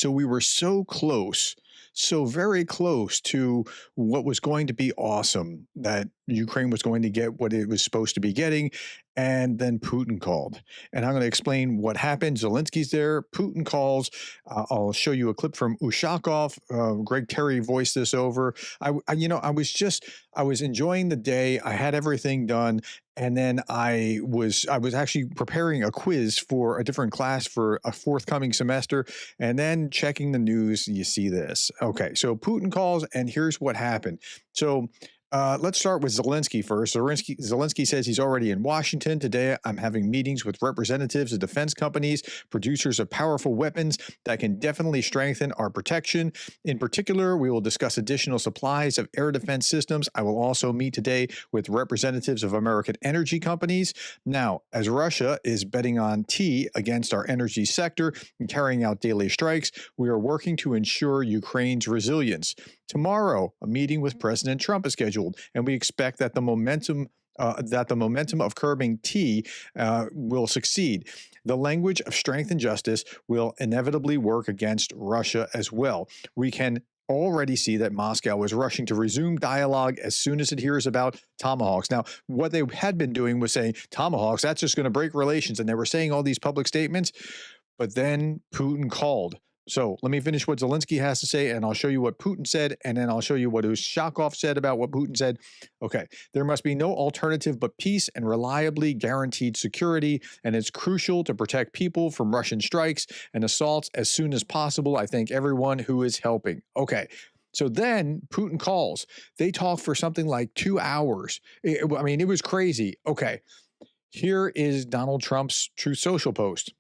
So we were so close, so very close to what was going to be awesome, that Ukraine was going to get what it was supposed to be getting. And then Putin called. And I'm going to explain what happened. Zelensky's there. Putin calls. I'll show you a clip from Ushakov. Greg Terry voiced this over. I was enjoying the day. I had everything done. And then I was actually preparing a quiz for a different class for a forthcoming semester, and then checking the news, you see this. Okay, so Putin calls, and here's what happened. So let's start with Zelensky first. Zelensky says he's already in Washington. Today, I'm having meetings with representatives of defense companies, producers of powerful weapons that can definitely strengthen our protection. In particular, we will discuss additional supplies of air defense systems. I will also meet today with representatives of American energy companies. Now, as Russia is betting on tea against our energy sector and carrying out daily strikes, we are working to ensure Ukraine's resilience. Tomorrow, a meeting with President Trump is scheduled, and we expect that the momentum of curbing tea will succeed. The language of strength and justice will inevitably work against Russia as well. We can already see that Moscow is rushing to resume dialogue as soon as it hears about tomahawks. Now, what they had been doing was saying tomahawks, that's just going to break relations, and they were saying all these public statements. But then Putin called. So let me finish what Zelensky has to say, and I'll show you what Putin said, and then I'll show you what Ushakov said about what Putin said. Okay, there must be no alternative but peace and reliably guaranteed security, and it's crucial to protect people from Russian strikes and assaults as soon as possible. I thank everyone who is helping. Okay. So then Putin calls. They talk for something like 2 hours. It was crazy. Okay. Here is Donald Trump's Truth Social post.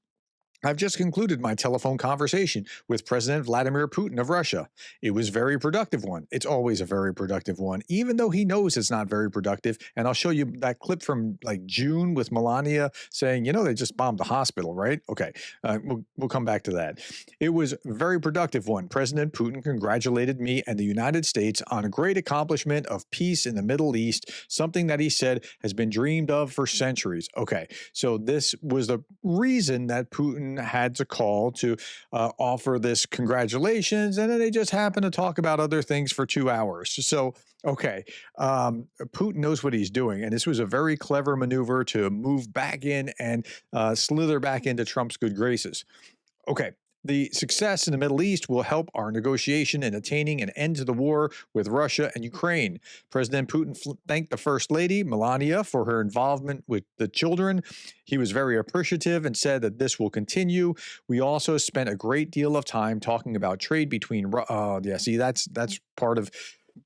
I've just concluded my telephone conversation with President Vladimir Putin of Russia. It was a very productive one. It's always a very productive one, even though he knows it's not very productive. And I'll show you that clip from like June with Melania saying, they just bombed the hospital, right? Okay, we'll come back to that. It was a very productive one. President Putin congratulated me and the United States on a great accomplishment of peace in the Middle East, something that he said has been dreamed of for centuries. Okay, so this was the reason that Putin had to call to offer this congratulations, and then they just happened to talk about other things for 2 hours. So, okay, Putin knows what he's doing, and this was a very clever maneuver to move back in and slither back into Trump's good graces. Okay. The success in the Middle East will help our negotiation in attaining an end to the war with Russia and Ukraine. President Putin thanked the First Lady, Melania, for her involvement with the children. He was very appreciative and said that this will continue. We also spent a great deal of time talking about trade between, that's part of.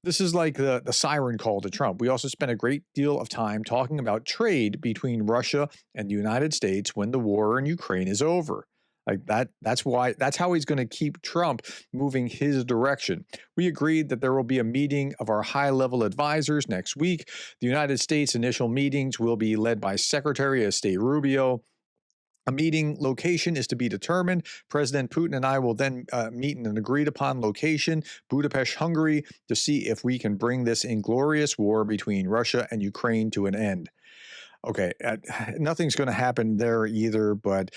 This is like the siren call to Trump. We also spent a great deal of time talking about trade between Russia and the United States when the war in Ukraine is over. Like that's how he's going to keep Trump moving his direction. We agreed that there will be a meeting of our high-level advisors next week. The United States initial meetings will be led by Secretary of State Rubio. A meeting location is to be determined. President Putin and I will then meet in an agreed-upon location, Budapest, Hungary, to see if we can bring this inglorious war between Russia and Ukraine to an end. Okay, nothing's going to happen there either, but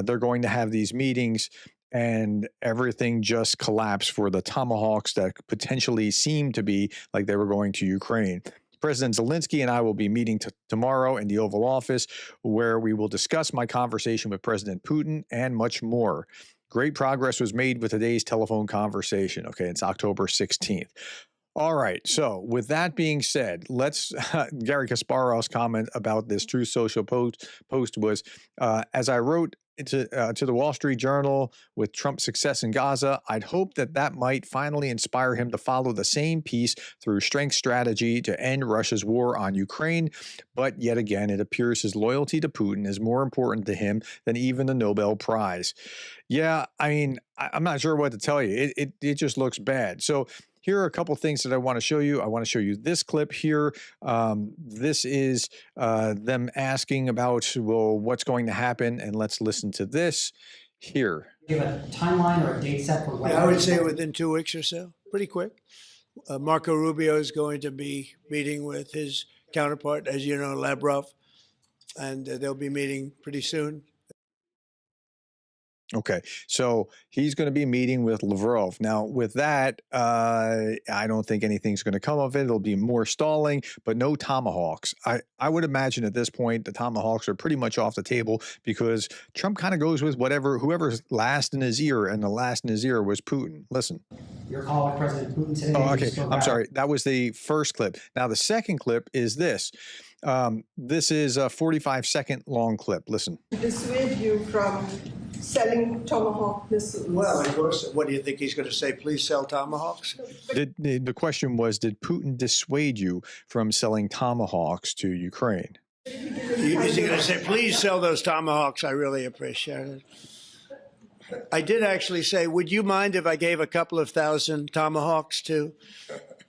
they're going to have these meetings, and everything just collapsed for the tomahawks that potentially seemed to be like they were going to Ukraine. President Zelensky and I will be meeting tomorrow in the Oval Office, where we will discuss my conversation with President Putin and much more. Great progress was made with today's telephone conversation. Okay, it's October 16th. All right. So with that being said, let's Gary Kasparov's comment about this True Social post was, as I wrote to the Wall Street Journal with Trump's success in Gaza, I'd hope that might finally inspire him to follow the same peace through strength strategy to end Russia's war on Ukraine. But yet again, it appears his loyalty to Putin is more important to him than even the Nobel Prize. Yeah, I'm not sure what to tell you. It just looks bad. So here are a couple things that I want to show you. I want to show you this clip here. This is them asking about, well, what's going to happen, and let's listen to this here. Give a timeline or a date set for when? Yeah, I would say within 2 weeks or so, pretty quick. Marco Rubio is going to be meeting with his counterpart, as you know, Lavrov, and they'll be meeting pretty soon. Okay, so he's going to be meeting with Lavrov. Now, with that, I don't think anything's going to come of it. It'll be more stalling, but no tomahawks. I would imagine at this point the tomahawks are pretty much off the table because Trump kind of goes with whoever's last in his ear, and the last in his ear was Putin. Listen. Your call with President Putin today. Oh, okay. Spoke I'm about- sorry. That was the first clip. Now, the second clip is this. This is a 45-second long clip. Listen. Dissuade you from selling Tomahawk missiles. Well, of course, what do you think he's going to say? Please sell Tomahawks? The question was, did Putin dissuade you from selling tomahawks to Ukraine? Is he going to say, please sell those Tomahawks? I really appreciate it. I did actually say, would you mind if I gave a couple of thousand Tomahawks to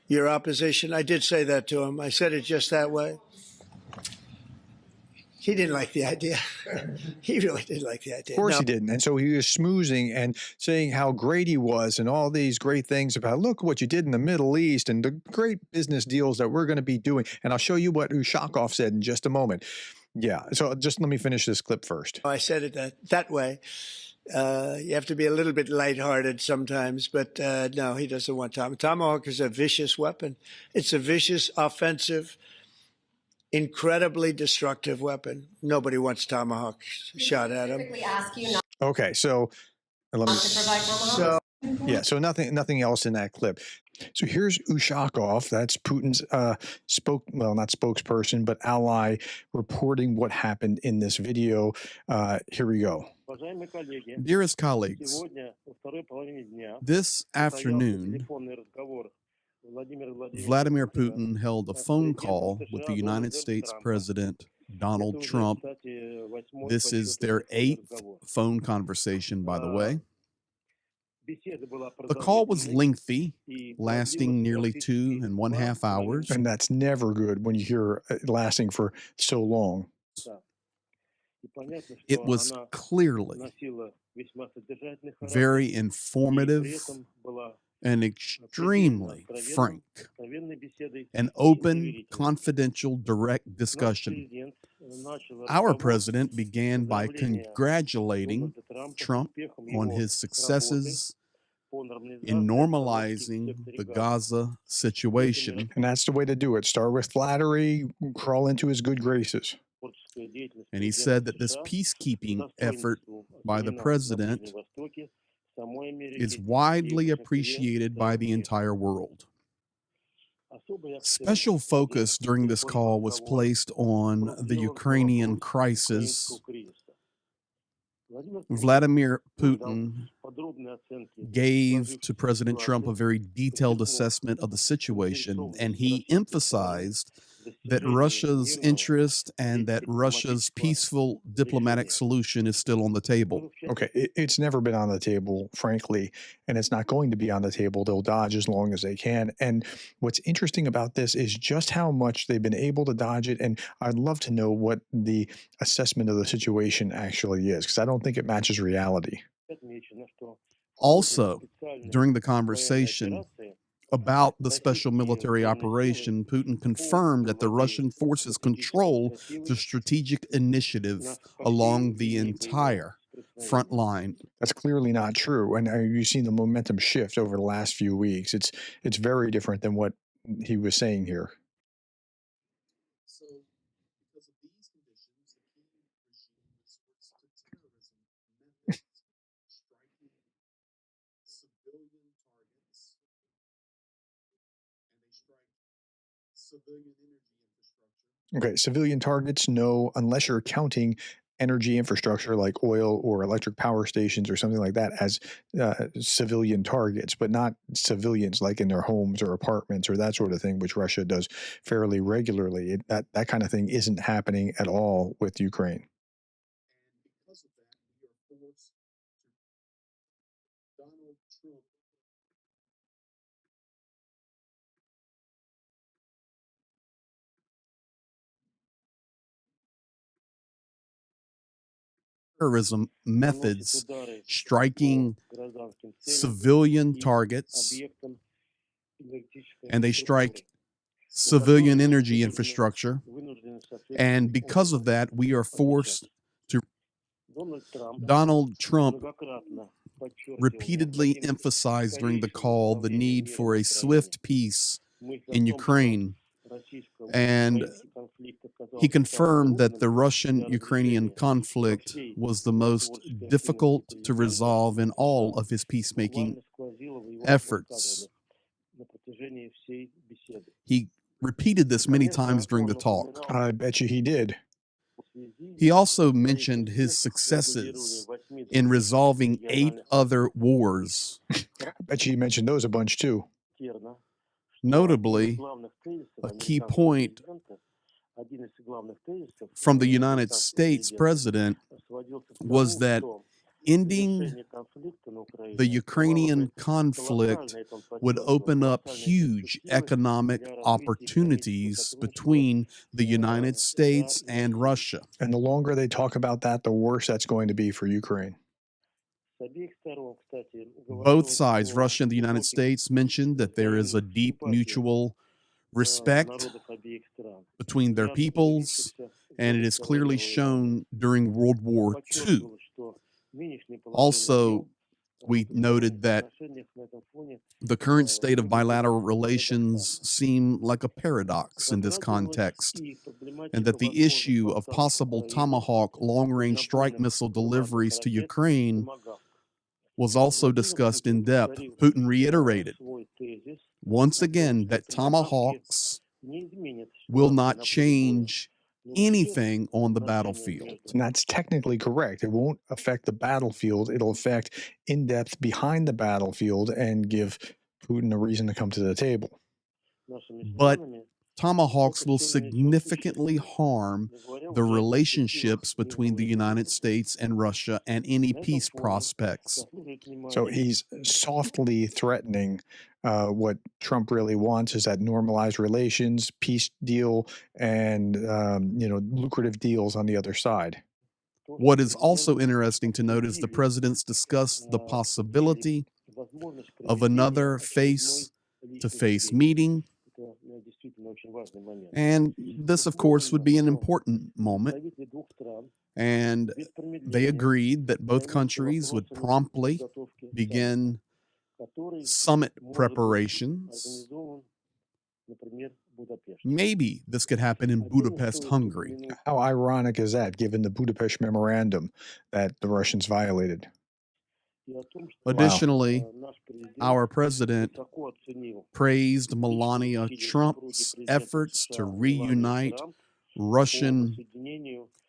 your opposition? I did say that to him. I said it just that way. He didn't like the idea. He really didn't like the idea. Of course No. he didn't. And so he was schmoozing and saying how great he was and all these great things about, look what you did in the Middle East and the great business deals that we're going to be doing. And I'll show you what Ushakov said in just a moment. Yeah. So just let me finish this clip first. I said it that way. You have to be a little bit lighthearted sometimes, but no, he doesn't want Tomahawk. Tomahawk is a vicious weapon. It's a vicious, offensive, incredibly destructive weapon. Nobody wants Tomahawk shot at him. Ask you not Okay. So let me. to provide Tomahawks. So Yeah, so nothing else in that clip. So here's Ushakov, that's Putin's not spokesperson, but ally, reporting what happened in this video. Here we go. Dearest colleagues, this afternoon, Vladimir Putin held a phone call with the United States President Donald Trump. This is their 8th phone conversation, by the way. The call was lengthy, lasting nearly 2.5 hours. And that's never good when you hear it lasting for so long. It was clearly very informative and extremely frank. An open, confidential, direct discussion. Our president began by congratulating Trump on his successes in normalizing the Gaza situation. And that's the way to do it. Start with flattery, crawl into his good graces. And he said that this peacekeeping effort by the president is widely appreciated by the entire world. Special focus during this call was placed on the Ukrainian crisis. Vladimir Putin gave to President Trump a very detailed assessment of the situation, and he emphasized that Russia's interest and that Russia's peaceful diplomatic solution is still on the table. Okay, it's never been on the table, frankly, and it's not going to be on the table. They'll dodge as long as they can. And what's interesting about this is just how much they've been able to dodge it. And I'd love to know what the assessment of the situation actually is, because I don't think it matches reality. Also, during the conversation about the special military operation, Putin confirmed that the Russian forces control the strategic initiative along the entire front line. That's clearly not true. And you've seen the momentum shift over the last few weeks. It's very different than what he was saying here. So, because of these conditions, the Putin regime resorts to terrorism methods, striking civilian targets, and they strike civilian energy infrastructure. Okay, civilian targets, no, unless you're counting energy infrastructure like oil or electric power stations or something like that as civilian targets, but not civilians like in their homes or apartments or that sort of thing, which Russia does fairly regularly. That kind of thing isn't happening at all with Ukraine. And because of that, we are forced to Donald Trump terrorism methods, striking civilian targets, and they strike civilian energy infrastructure. And because of that, we are forced to Donald Trump repeatedly emphasized during the call the need for a swift peace in Ukraine, and he confirmed that the Russian-Ukrainian conflict was the most difficult to resolve in all of his peacemaking efforts. He repeated this many times during the talk. I bet you he did. He also mentioned his successes in resolving 8 other wars. I bet you he mentioned those a bunch too. Notably, a key point from the United States president was that ending the Ukrainian conflict would open up huge economic opportunities between the United States and Russia. And the longer they talk about that, the worse that's going to be for Ukraine. Both sides, Russia and the United States, mentioned that there is a deep mutual respect between their peoples, and it is clearly shown during World War II. Also, we noted that the current state of bilateral relations seem like a paradox in this context, and that the issue of possible Tomahawk long-range strike missile deliveries to Ukraine was also discussed in depth. Putin reiterated once again that Tomahawks will not change anything on the battlefield. And that's technically correct. It won't affect the battlefield. It'll affect in-depth behind the battlefield and give Putin a reason to come to the table. But Tomahawks will significantly harm the relationships between the United States and Russia and any peace prospects. So he's softly threatening what Trump really wants is that normalized relations, peace deal, and lucrative deals on the other side. What is also interesting to note is the president's discussed the possibility of another face-to-face meeting. And this, of course, would be an important moment. And they agreed that both countries would promptly begin summit preparations. Maybe this could happen in Budapest, Hungary. How ironic is that, given the Budapest Memorandum that the Russians violated? Additionally, our president praised Melania Trump's efforts to reunite Russian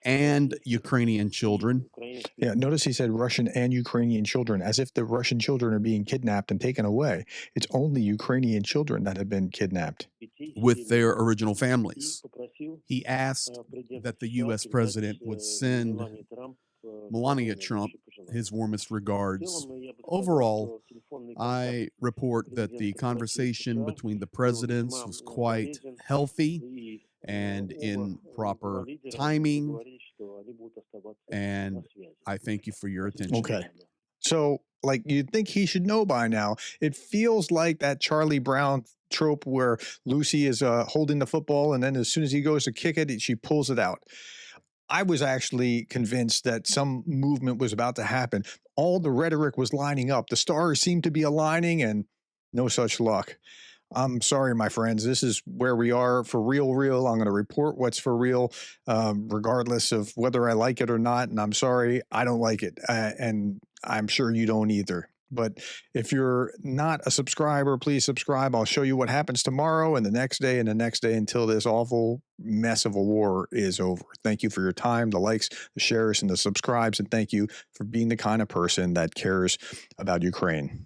and Ukrainian children. Yeah, notice he said Russian and Ukrainian children, as if the Russian children are being kidnapped and taken away. It's only Ukrainian children that have been kidnapped. With their original families. He asked that the U.S. president would send Melania Trump his warmest regards. Overall, I report that the conversation between the presidents was quite healthy and in proper timing, and I thank you for your attention. Okay. So, you'd think he should know by now. It feels like that Charlie Brown trope where Lucy is holding the football, and then as soon as he goes to kick it, she pulls it out. I was actually convinced that some movement was about to happen. All the rhetoric was lining up. The stars seemed to be aligning, and no such luck. I'm sorry, my friends. This is where we are for real. I'm going to report what's for real, regardless of whether I like it or not. And I'm sorry, I don't like it. And I'm sure you don't either. But if you're not a subscriber, please subscribe. I'll show you what happens tomorrow and the next day and the next day until this awful mess of a war is over. Thank you for your time, the likes, the shares, and the subscribes. And thank you for being the kind of person that cares about Ukraine.